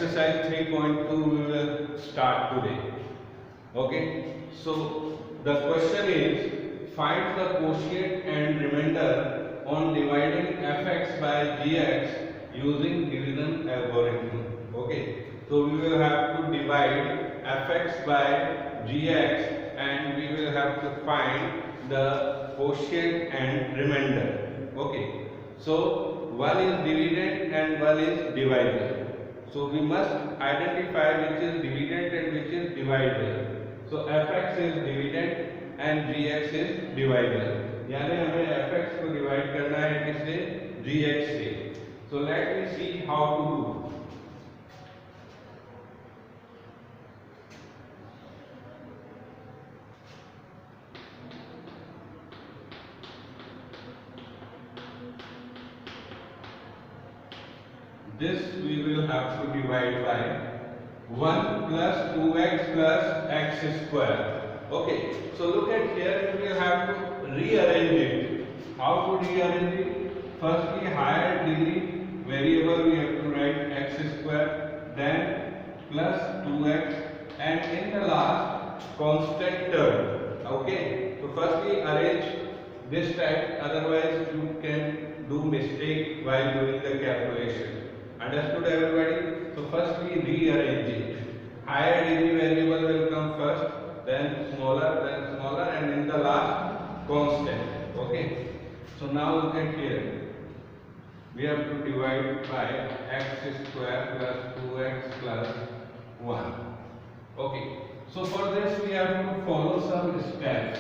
exercise 3.2 we will start today. Okay, so the question is find the quotient and remainder on dividing fx by gx using division algorithm. Okay, so we will have to divide fx by gx and we will have to find the quotient and remainder. Okay, so one is dividend and one is divisor. So we must identify which is dividend and which is divisor. So fx is dividend and gx is divisor. यानी हमें fx को divide करना है किससे? gx से. So let me see how to do. This we will have to divide by 1 plus 2x plus x square. Okay, so look at here, we will have to rearrange it. How to rearrange it? Firstly, higher degree variable we have to write x square, then plus 2x, and in the last constant term. Okay, so firstly arrange this type, otherwise you can do mistake while doing the calculation. Understood everybody? So first we rearrange it. Higher degree variable will come first, then smaller, and in the last constant. Okay. So now look at here. We have to divide by x square plus 2x plus 1. Okay. So for this we have to follow some steps.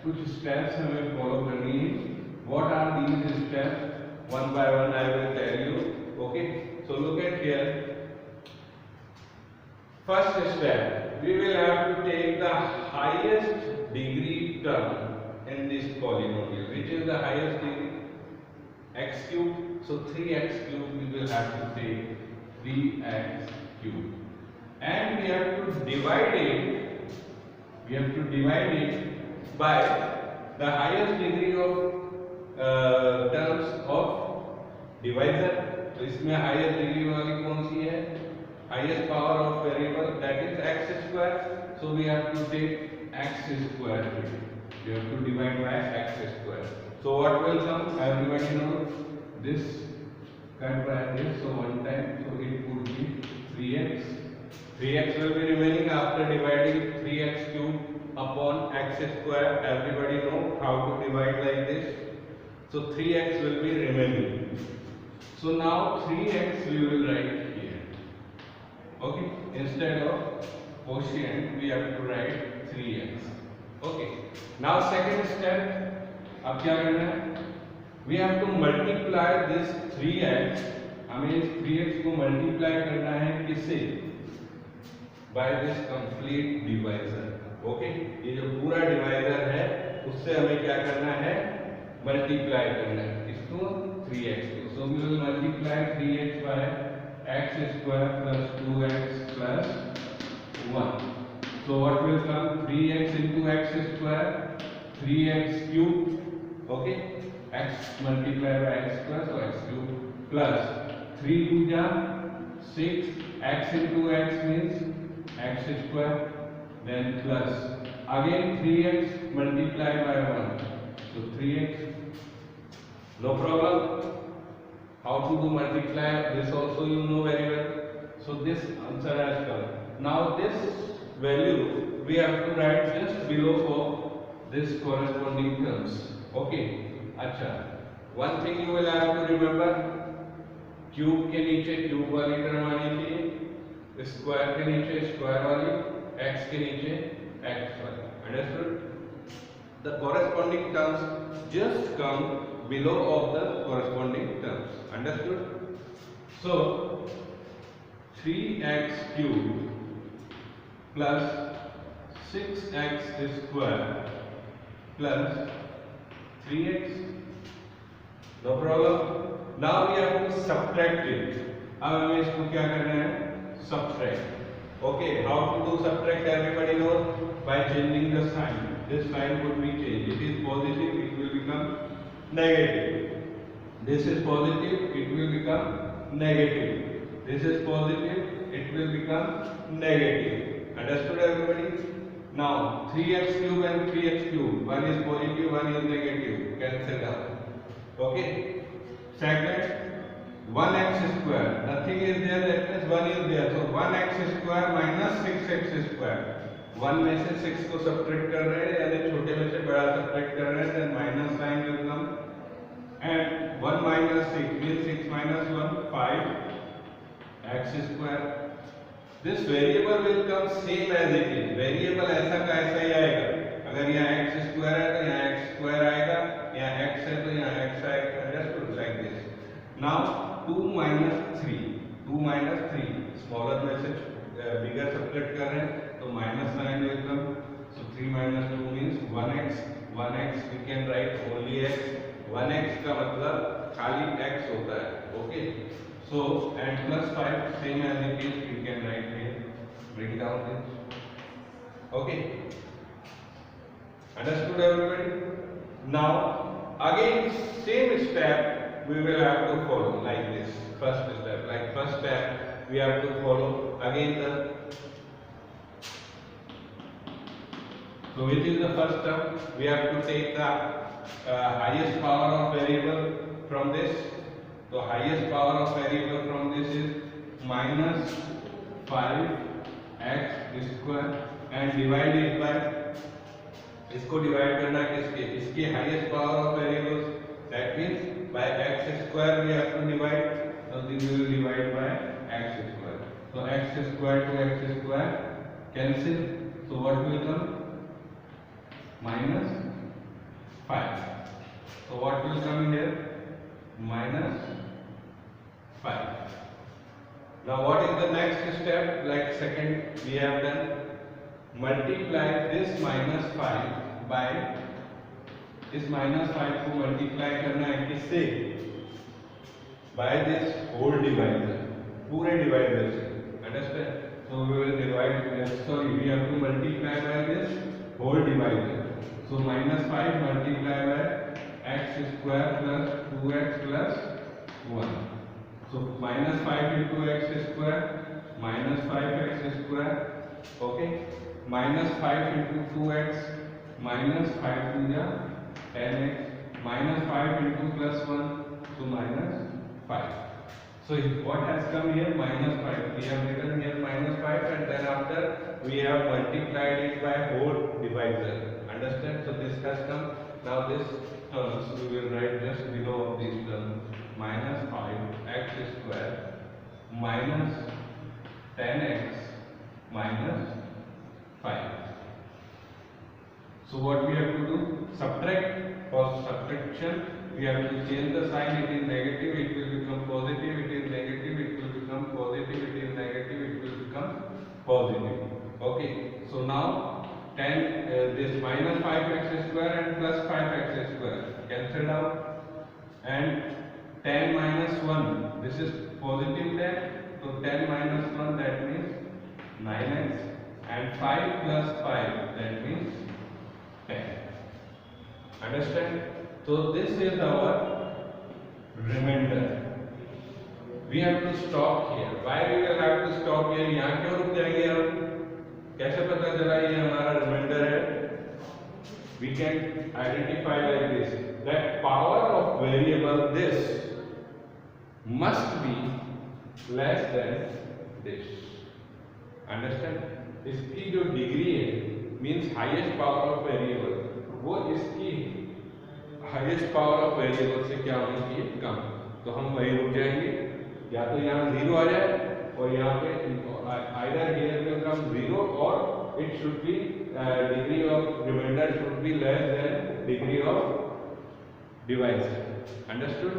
Which steps हमें follow करनी है? What are these steps? One by one I will tell you. Okay. So look at here. First step, we will have to take the highest degree term in this polynomial. Which is the highest degree? X cube. So 3x cube we will have to take 3x cube. And we have to divide it. We have to divide it by the highest degree of terms of divisor. तो इसमें highest degree वाली कौन सी है? Highest power of variable that is x square. So we have to take x square. We have to divide by x square. So what will come? Everybody know this cut by this. So one time, so it would be 3x. 3x will be remaining after dividing 3x cube upon x square. Everybody know how to divide like this. So 3x will be remaining. So now 3x we will write here. Okay, instead of quotient we have to write 3x. Okay, now second step, अब क्या करना है? We have to multiply this 3x. हमें इस 3x को multiply करना है किससे? By this complete divisor. Okay, ये जो पूरा divisor है उससे हमें क्या करना है? Multiply करना है. इसको 3x. So we will multiply 3x by x square plus 2x plus 1. So what will come? 3x into x square, 3x cube. Okay, x multiplied by x square, so x cube plus 3 to 6. X into x means x square, then plus again 3x multiplied by 1. So 3x. No problem. How to do multiply? This also you know very well. So this answer has come. Now this value we have to write just below for this corresponding terms. Okay. अच्छा. One thing you will have to remember. Cube के नीचे cube वाली term आनी चाहिए. Square के नीचे square वाली. X के नीचे x वाली. Understood? The corresponding terms just come below of the corresponding terms. Understood? So 3x cube plus 6x square plus 3x. No problem. Now we have to subtract it. अब हमें इसको क्या करना है? Subtract. Okay, how to do subtract? Everybody knows by changing the sign. This sign would be changed. It is positive, it will become negative. This is positive, it will become negative. This is positive, it will become negative. Understood everybody? Now 3x cube and 3x cube, one is positive, one is negative, cancel out. Okay. Second, 1x square, nothing is there, that means 1 is there, so 1x square minus 6x square, 1 में से 6 को subtract कर रहे हैं यानी छोटे में से बड़ा सब्ट्रैक्ट कर रहे हैं, then minus sign will come, and 1 minus 6 means 6 minus 1 5x square. This variable will come same as it is, variable ऐसा का ऐसा ही आएगा, अगर यहाँ x square है तो यहाँ x square आएगा, यहाँ x है तो यहाँ x आएगा, understood like this. Now 2 minus 3, 2 minus 3, smaller में से bigger subtract कर रहे हैं तो minus sign will come, so 3 minus 2 means 1x, 1x we can write only x, 1x का मतलब खाली x होता है, okay. So and plus 5 same as it is we can write here, bring down this, okay. Understood everybody? Now again same step we will have to follow like this. First step, like first step we have to follow again the, so which is the first step? We have to take the highest power of variable from this. So highest power of variable from this is minus 5x square and divide it by, इसको divide करना किसके, इसके highest power of variables, that means by x square we have to divide, so this will divide by x square, so x square to x square cancel, so what will come, minus 5, so what will come here, minus 5. Now what is the next step? Like second we have done, multiply this minus 5 by इस minus 5 को multiply करना है किससे, by this whole divisor, पूरे divisor से, understand? So we will divide, sorry we have to multiply by this whole divisor, so minus 5 multiply by x square plus 2x plus 1, so minus 5 into x square minus 5x square, okay, minus 5 into 2x minus 5 to the 10x minus 5 into plus 1, so minus 5. So what has come here, minus 5, we have written here minus 5 and then after we have multiplied it by whole divisor, understand? So this has come, now this terms we will write just below this term, minus 5x square minus 10x minus 5. So what we have to do, subtract, for subtraction we have to change the sign, it is negative, it will become positive, it is negative, it will become positive, it is negative, it will become positive, okay. So now 10, this minus 5x square and plus 5x square cancelled out, and 10 minus 1, this is positive 10, so 10 minus 1 that means 9x, and 5 plus 5 that means 10, understand? So this is our remainder. We have to stop here. Why we will have to stop here? यहाँ क्यों रुक जाएंगे हम? कैसे पता चला ये हमारा remainder है? We can identify like this, that power of variable this must be less than this. Understand? इसकी जो डिग्री है means highest power of variable, वो इसकी हाईएस्ट पावर ऑफ वेरिएबल से क्या होनी चाहिए, कम, तो हम वही रुक जाएंगे, या तो यहाँ 0 आ जाए और यहाँ पे आइदर हियर विल कम 0 और it should be degree of remainder should be less than degree of divisor, understood?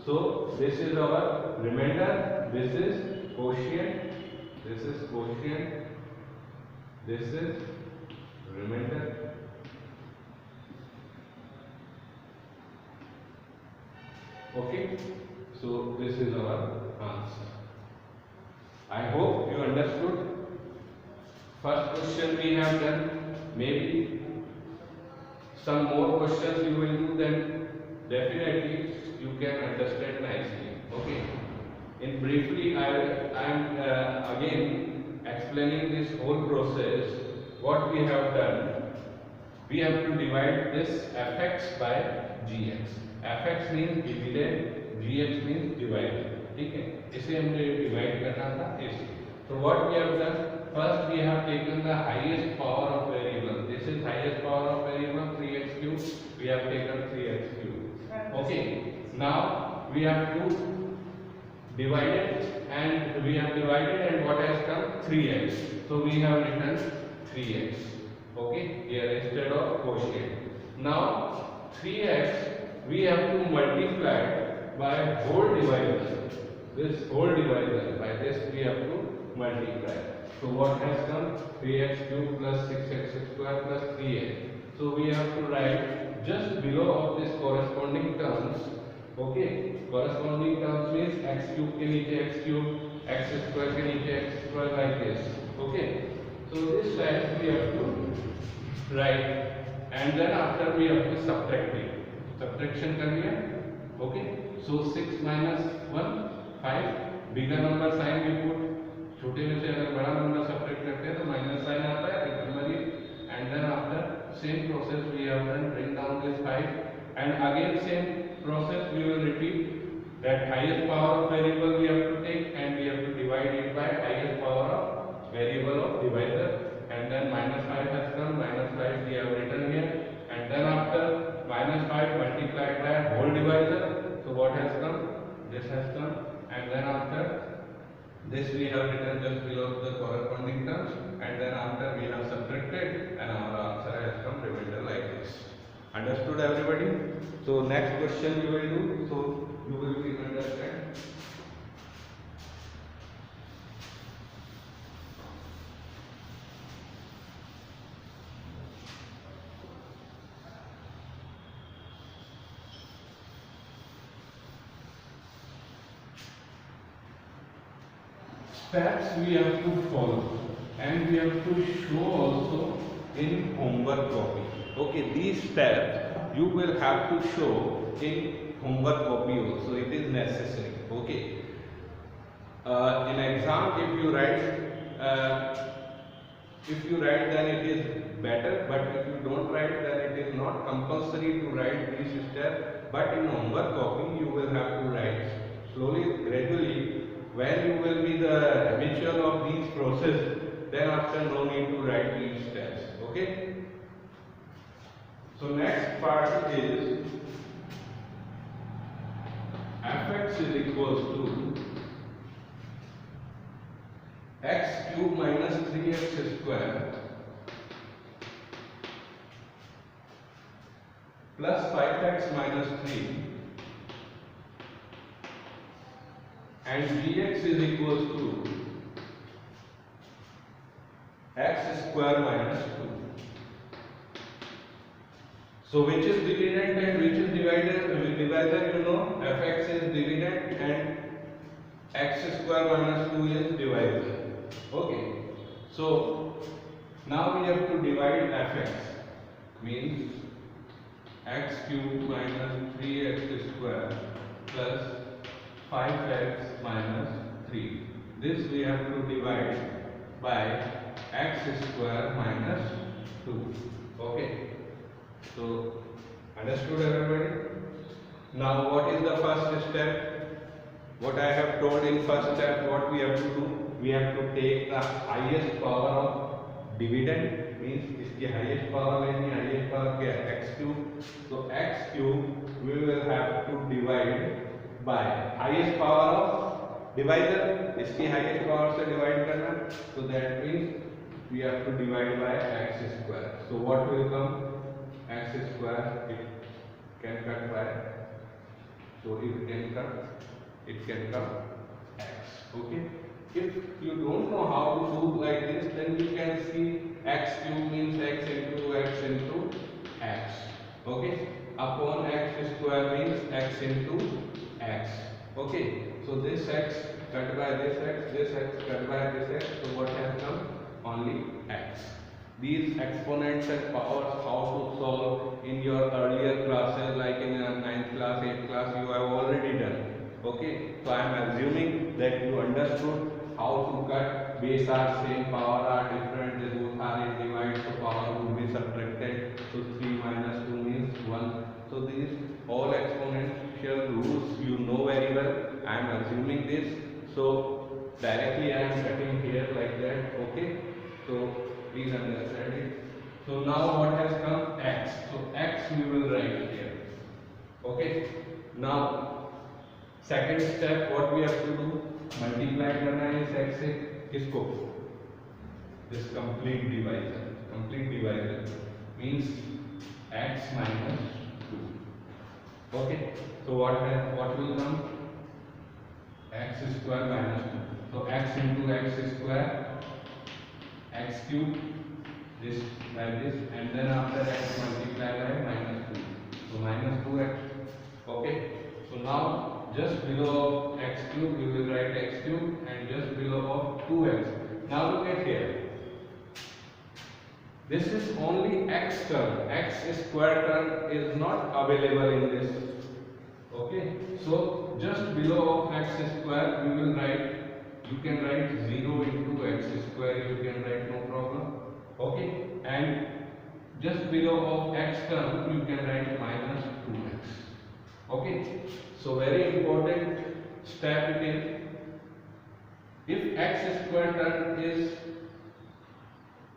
So this is our remainder, this is quotient, this is quotient, this is remainder. Okay, so this is our answer. I hope you understood. First question we have done. Maybe some more questions you will do, then definitely you can understand nicely. Okay. In briefly, I am again explaining this whole process. What we have done, we have to divide this fx by gx. fx means dividend, gx means divided. ठीक है, इसे हमने divide करना था इसे. So what we have done, first we have taken the highest power of variable. This is highest power of variable 3x cube. We have taken 3x cube. Okay, now we have to divide it, and we have divided, and what has come 3x. So we have written 3x. Okay, here instead of quotient. Now 3x we have to multiply by whole divisor. This whole divisor, by this we have to multiply. So what has come? 3x cube plus 6x square plus 3x. So we have to write just below of this corresponding terms. Okay, corresponding terms means x cube के नीचे x cube, x square के नीचे x square, like this. Okay, so this side we have to write, and then after we have to subtract it. Subtraction कर लिया. Okay, so 6 minus 1 5. Bigger number sign we put. छोटे में से अगर बड़ा number subtract करते हैं तो माइनस साइन आता है, remember it. And then after same process we have done, bring down this 5, and again same process we will repeat. That highest power of variable we have to take, and we have to divide it by highest power of variable of divisor, and then minus 5 has come, minus 5 we have written here, and then after minus 5 multiplied by whole divisor. So what has come? This has come, and then after this we have written just below the corresponding terms, and then after we have subtracted, and our answer has come remainder like this. Understood everybody? So next question we will do, so you will be understand. Steps we have to follow, and we have to show also in homework copy. Okay, these steps you will have to show in homework copy also. It is necessary. Okay, in exam if you write then it is better, but if you don't write then it is not compulsory to write these steps. But in homework copy you will have to write slowly, gradually. When you will be the habitual of these process, then after no need to write these steps. Okay. So next part is fx is equals to x cube minus 3x square plus 5x minus 3, and dx is equals to x square minus 2. So which is dividend and which is divisor? You know, fx is dividend and x square minus 2 is divisor. Okay, so now we have to divide fx, means x cube minus 3x square plus 5x minus 3. This we have to divide by x square minus 2. Okay, so understood everybody? Now what is the first step? What I have told in first step, what we have to do? We have to take the highest power of dividend, means इसकी highest power लेनी, highest power क्या है? X cube. So x cube we will have to divide by highest power of divisor, इसकी highest power से divide करना. So that means we have to divide by x square. So what will come? X square, it can cut by, so it can come x. Okay, if you don't know how to do like this, then you can see x cube means x into x. Okay, upon x square means x into x. Okay, so this x cut by this x cut by this x. So what has come? Only x. These exponents and powers, how to solve in your earlier classes, like in 9th class, 8th class, you have already done. Okay, so I am assuming that you understood how to cut. Base are same, power are different, they both are in divide, so power will be subtracted. So 3 minus 2 means 1. So these all exponential rules you know very well. I am assuming this. So directly I am cutting here like that. Okay, so please understand it. So now what has come? X. So x we will write here. Okay, now second step what we have to do, multiply करना है इस x से किसको, this complete divisor means x minus 2. Okay, so what will come, x square minus 2. So x into x square, x cube, this like this, and then after x multiply by minus 2. So minus 2x. Okay, so now just below x cube we will write x cube, and just below of 2x. Now look at here, this is only x term, x square term is not available in this. Okay, so just below of x square we will write, you can write 0 into x square, you can write, no problem. Okay, and just below of x term you can write minus 2x. Okay, so very important step it is, if x square term is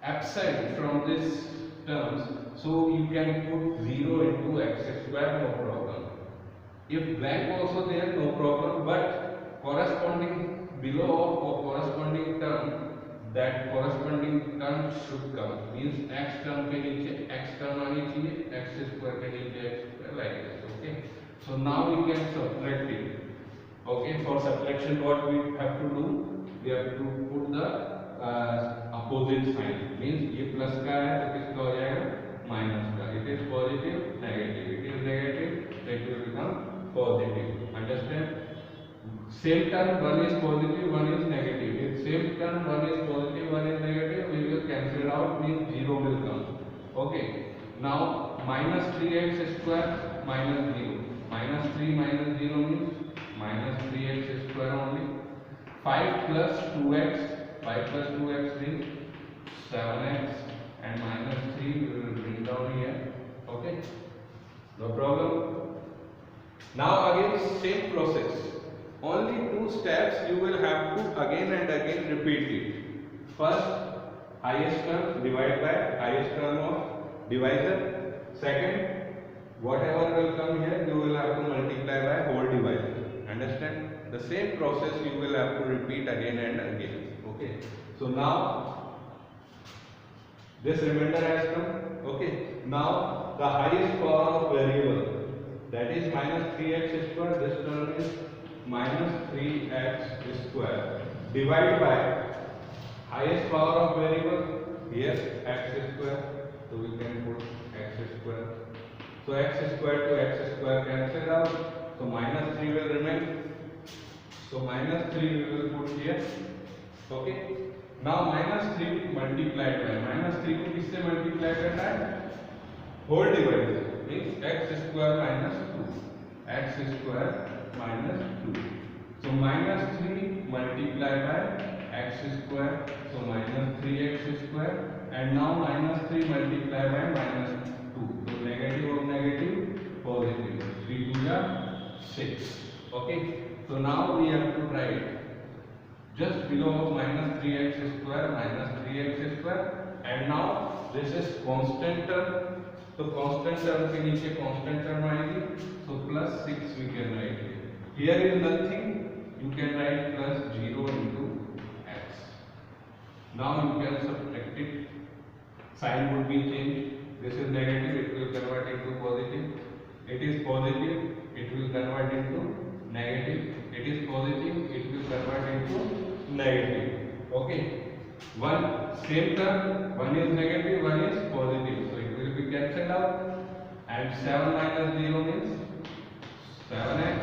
absent from this terms, so you can put 0 into x square, no problem. If blank also there, no problem, but corresponding below or corresponding term, that corresponding term should come, means x term के नीचे x term आनी चाहिए, x square के नीचे x square, like this. Okay, so now we can subtract it. Okay, for subtraction what we have to do, we have to put the opposite sign, means ये plus का है तो किसका हो जाएगा, minus का. It is positive, negative. It is negative, so it will become positive. Understand? Same term, one is positive, one is negative. If same term, one is positive, one is negative, we will cancel it out, means 0 will come. Okay, now minus 3x square minus 0. Minus 3 minus 0 means minus 3x square only. 5 plus 2x, 5 plus 2x means 7x, and minus 3 we will bring down here. Okay, no problem. Now again same process, only 2 steps you will have to again and again repeat it. First, highest term divide by highest term of divisor. Second, whatever will come here you will have to multiply by whole divisor. Understand? The same process you will have to repeat again and again. Okay, so now this remainder has come. Okay, now the highest power of variable, that is minus 3x square, this term is minus 3x square, divided by highest power of variable, here x square, so we can put x square. So x square to x square cancel out, so minus 3 will remain. So minus 3 we will put here. Okay, now minus 3 multiplied by, minus 3 को किससे multiply करना है, whole divisor, means x square minus 2, x square minus 2. So minus 3 multiplied by x square, so minus 3x square, and now minus 3 multiplied by minus 2. So negative of negative, positive. 3 2 are 6. Okay, so now we have to write just below of minus 3x square minus 3x square, and now this is constant term. तो constant term के नीचे constant term आएगी, so plus 6 we can write here. Here is nothing, you can write plus 0 into x. Now you can subtract it, sign would be changed. This is negative, it will convert into positive. It is positive, it will convert into negative. It is positive, it will convert into negative. Okay, one same term, one is negative, one is positive, so it will be cancelled out, and 7 minus 0 means 7x,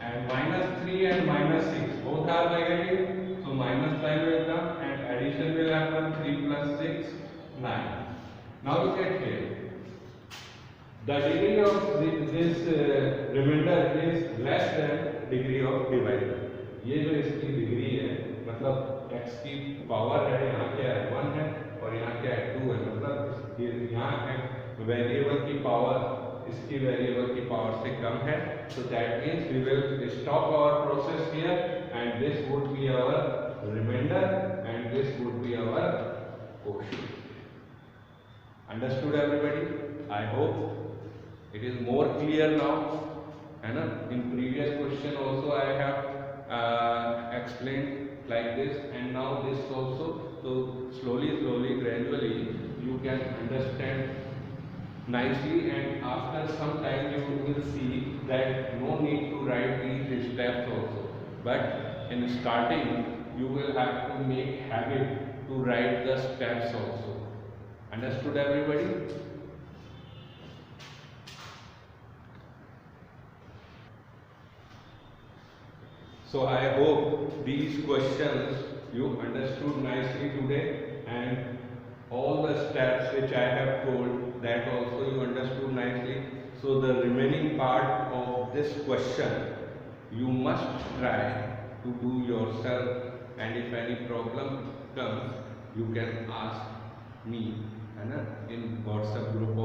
and minus 3 and minus 6 both are negative, so minus sign will come, and addition will happen. 3 plus 6, 9. Now look at here, the degree of this remainder is less than degree of divisor. ये जो इसकी degree है, मतलब x की power है, यहाँ क्या है 1 है और यहाँ क्या है 2 है, मतलब यहाँ है वेरिएबल की पावर इसकी वेरिएबल की पावर से कम है। So that means we will stop our process here and this would be our remainder and this would be our quotient. Understood everybody? I hope it is more clear now. है ना? In previous question also I have explained like this and now this also. So slowly, gradually you can understand nicely, and after some time you will see that no need to write these steps also. But in starting you will have to make habit to write the steps also. Understood everybody? So I hope these questions you understood nicely today, and all the steps which I have told, that also you understood nicely. So the remaining part of this question you must try to do yourself, and if any problem comes you can ask me, है ना, in WhatsApp group